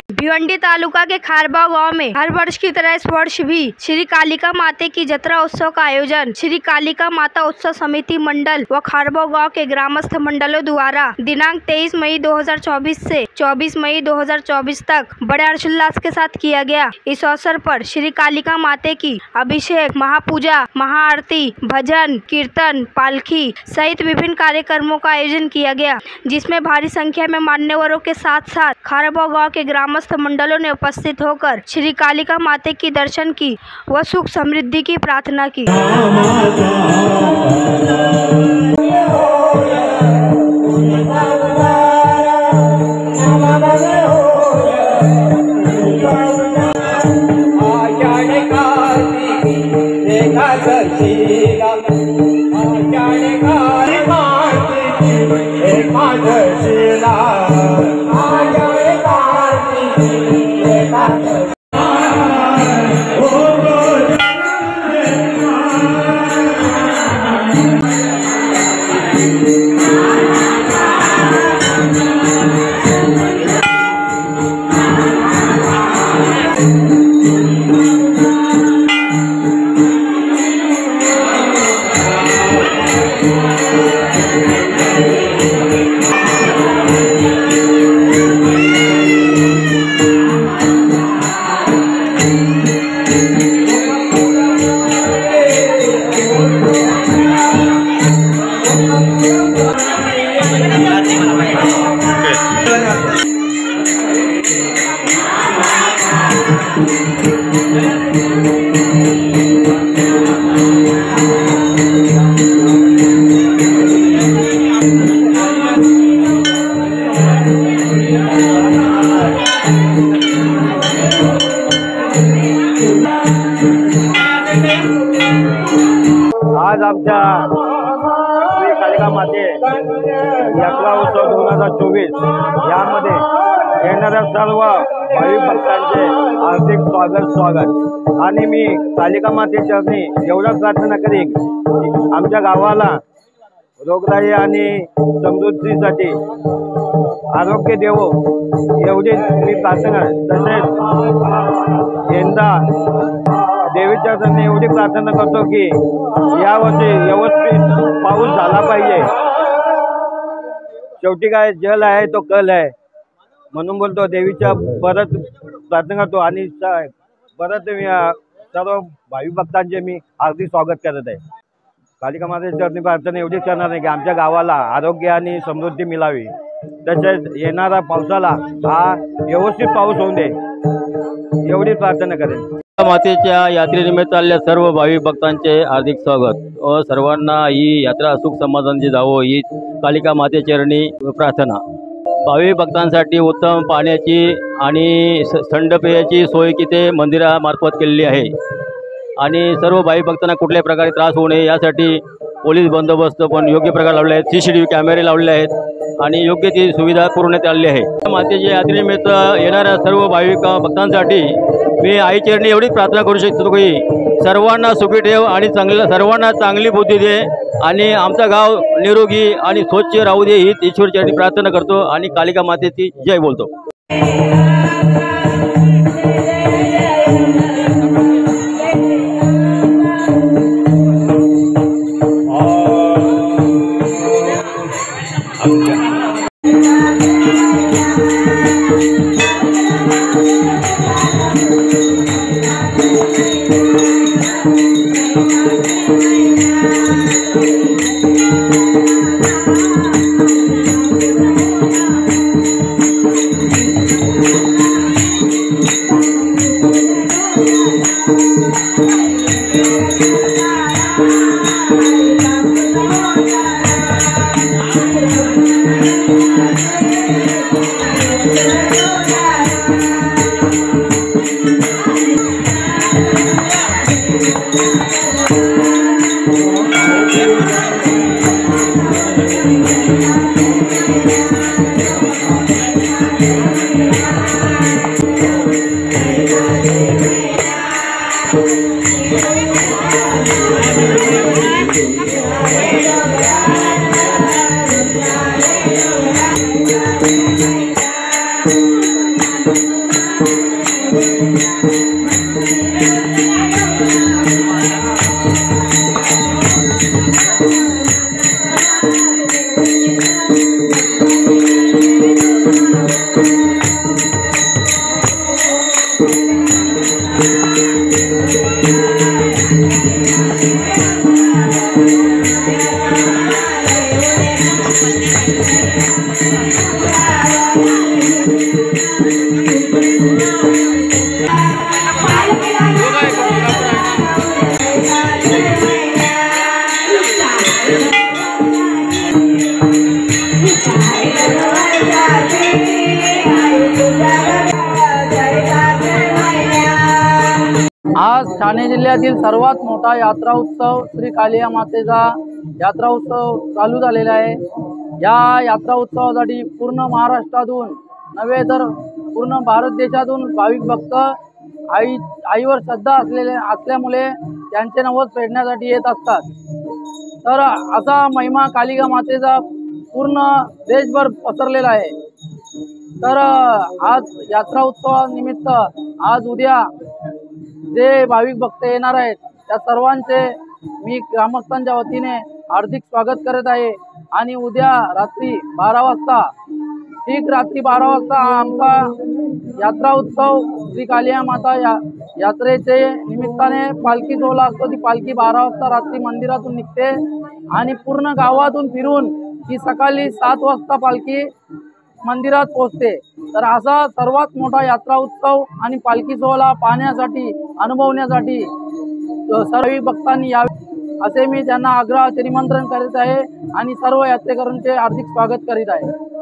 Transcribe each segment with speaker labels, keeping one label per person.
Speaker 1: भिवंडी तालुका के खारबा गांव में हर वर्ष की तरह इस वर्ष भी श्री कालिका माता की जत्रा उत्सव का आयोजन श्री कालिका माता उत्सव समिति मंडल व खारबा गांव के ग्रामस्थ मंडलों द्वारा दिनांक 23 मई 2024 से 24 मई 2024 तक बड़े हर्षोल्लास के साथ किया गया। इस अवसर पर श्री कालिका माता की अभिषेक, महापूजा, महाआरती, भजन, कीर्तन, पालकी सहित विभिन्न कार्यक्रमों का आयोजन किया गया, जिसमें भारी संख्या में मान्यवरों के साथ साथ खारबा गांव के ग्रामस्थ मंडलों ने उपस्थित होकर श्री कालिका माता की दर्शन की व सुख समृद्धि की प्रार्थना की।
Speaker 2: आज आमच्या श्री कालिका माते यात्रा उत्सव 2024 यामध्ये येणाऱ्या सर्व भाविक भक्तांचे हार्दिक स्वागत आणि मी कालिका माते चरणी एवढं प्रार्थना करीन की आमच्या गावाला रोगराई आणि समृद्धीसाठी आरोग्य देवो एवढी मी प्रार्थना। तसेच यंदा देवीच्या चरणी एवढी प्रार्थना करतो की यावर्षी व्यवस्थित पाऊस झाला पाहिजे। शेवटी काय जल आहे तो कल आहे म्हणून बोलतो देवीच्या परत प्रार्थना करतो आणि परत सर्व भाविक भक्तांचे मी हार्दिक स्वागत करत आहे। कालिका मातेच्या चरणी प्रार्थना एवढीच करणार आहे की आमच्या गावाला आरोग्य आणि समृद्धी मिळावी, तसेच येणारा पावसाला हा व्यवस्थित पाऊस होऊ दे एवढीच प्रार्थना करेन।
Speaker 3: मातेच्या यात्रेनिमित्त आलेल्या सर्व भाविक भक्तांचे हार्दिक स्वागत व सर्वांना ही यात्रा सुख समाधानाची जावो ही कालिका माते चरणी प्रार्थना। भाविक भक्तांसाठी उत्तम पाण्याची आणि थंड पेयाची सोय किती मंदिरामार्फत केलेली आहे आणि सर्व भाविक भक्तांना कुठल्याही प्रकारे त्रास होऊ नये यासाठी पोलीस बंदोबस्त पण योग्य प्रकारे लावले आहेत, CCTV कॅमेरे लावले आहेत आणि योग्य ती सुविधा पुरवण्यात आलेली आहे। मातेच्या यात्रेनिमित्त येणाऱ्या सर्व भाविक भक्तांसाठी मी आईचरणी एवढीच प्रार्थना करू शकतो की सर्वांना सुखी ठेव आणि सर्वांना चांगली बुद्धी दे आणि आमचा गाव निरोगी आणि स्वच्छ राहू दे ही ईश्वरचरणी प्रार्थना करतो आणि कालिका मातेची जय बोलतो।
Speaker 4: Thank you. आज ठाणे जिल्ह्यातील सर्वात मोठा यात्रा उत्सव श्री कालिका मातेचा यात्रा उत्सव चालू झालेला आहे। या यात्रा उत्सवासाठी पूर्ण महाराष्ट्रातून नव्हे तर पूर्ण भारत देशातून भाविक भक्त आईवर श्रद्धा असल्यामुळे त्यांचे नवस फेडण्यासाठी येत असतात। तर असा महिमा कालिका मातेचा पूर्ण देशभर पसरलेला आहे। तर आज यात्रा उत्सवानिमित्त आज उद्या जे भाविक भक्त येणार आहेत त्या सर्वांचे मी ग्रामस्थांच्या वतीने हार्दिक स्वागत करत आहे। आणि उद्या रात्री 12 वाजता ठीक रात्री 12 वाजता आमचा यात्रा उत्सव श्री कालिका माता यात्रेचे निमित्ताने पालखी सोहळा असतो। ती पालखी 12 वाजता रात्री मंदिरातून निघते आणि पूर्ण गावातून फिरून ती सकाळी 7 वाजता पालखी मंदिरात पोहोचते। तर असा सर्वात मोठा यात्रा उत्सव आणि पालखी सोहळा पाहण्यासाठी अनुभवण्यासाठी सर्व भक्तांनी यावे असे मी त्यांना आग्रहाचे निमंत्रण करीत आहे आणि सर्व यात्रेकरूंचे हार्दिक स्वागत करीत आहे।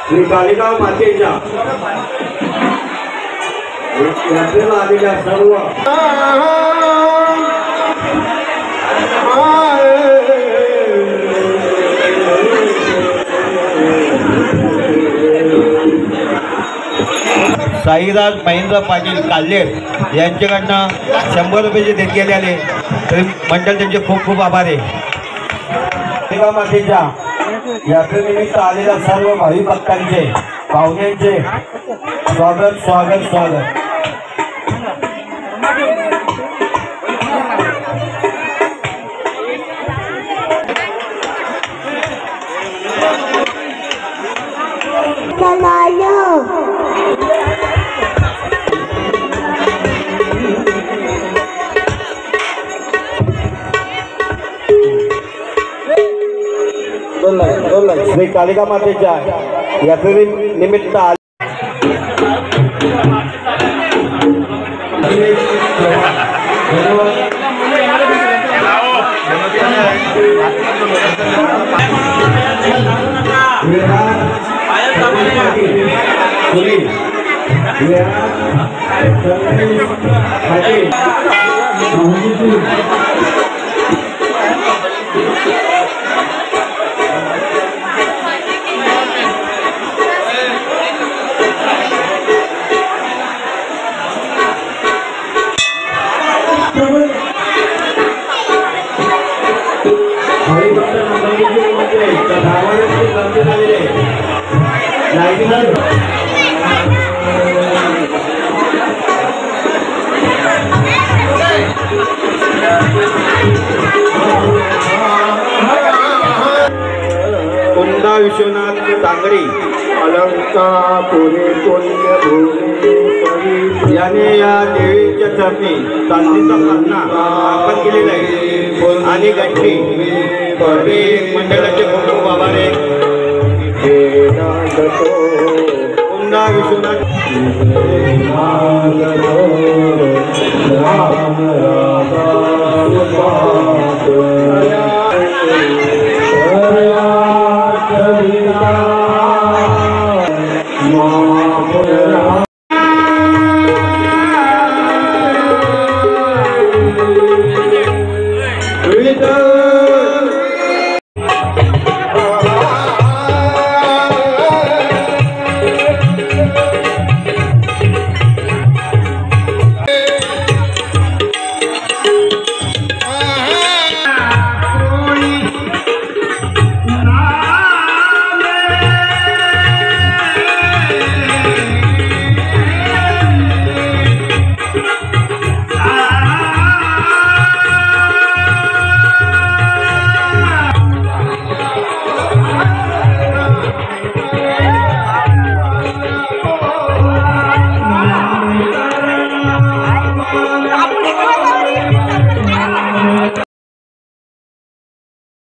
Speaker 2: श्री कालिका मातेच्या यात्रेला आलेल्या सर्व साईराज महेंद्र पाटील काल्हेर यांच्याकडनं 100 रुपयाचे देणगी आले तरी मंडळ त्यांचे खूप खूप आभार आहे। कालिका मातेच्या यात्रेनिमित्त आलेल्या सर्व भाविक भक्तांचे पाहुण्यांचे स्वागत स्वागत स्वागत। श्री कालिका मातेच्या यात्रेनिमित्त भावी भक्तांना संगीत म्हणजे त्या धावाची गर्दी झालेली आहे. कुंदा विश्वनाथ डांगरे अलंकापुरे पुण्यभूमी याने या देवीच्या चरणी चांदीचा पाळणा अर्पण केलेला आहे आणि गंठी मंडळाचे फोटो बाबाने कुंदा विश्वनाथ विठ्ठल